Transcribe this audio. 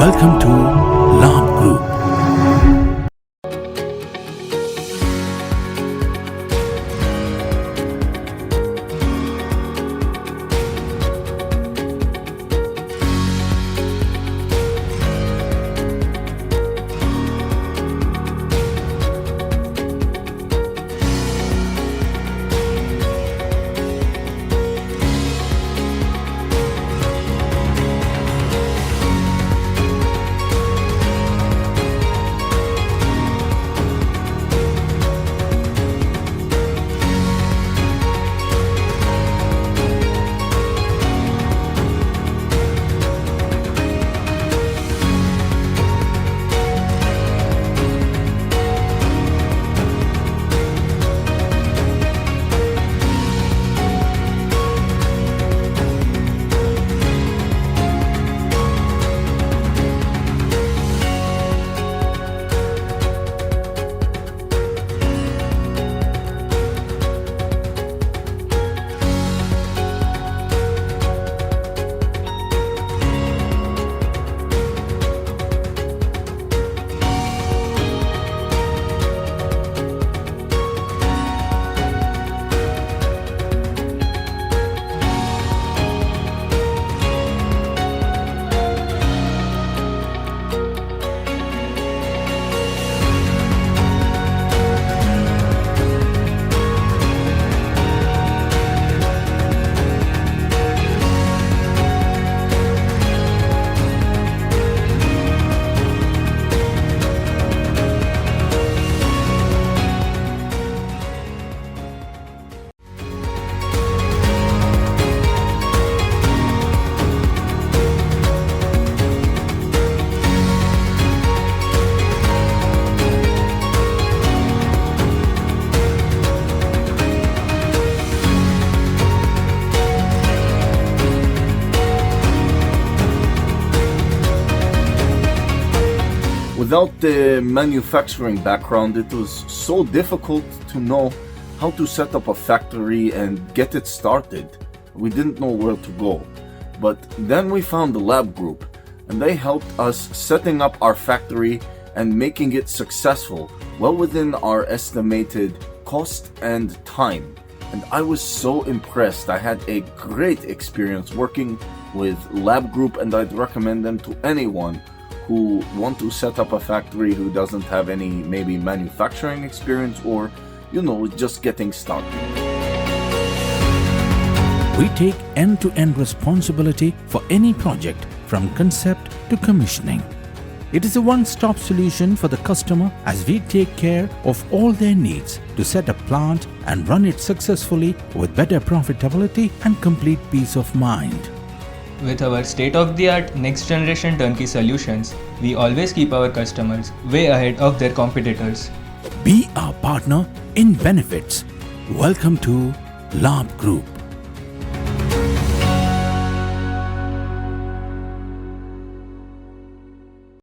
Welcome to Labh Group. Without the manufacturing background, it was so difficult to know how to set up a factory and get it started. We didn't know where to go. But then we found the Labh Group, and they helped us setting up our factory and making it successful, well within our estimated cost and time. And I was so impressed. I had a great experience working with Labh Group, and I'd recommend them to anyone who want to set up a factory who doesn't have any maybe manufacturing experience or, just getting started. We take end-to-end responsibility for any project from concept to commissioning. It is a one-stop solution for the customer as we take care of all their needs to set a plant and run it successfully with better profitability and complete peace of mind. With our state-of-the-art next-generation turnkey solutions, we always keep our customers way ahead of their competitors. Be our partner in benefits. Welcome to Labh Group.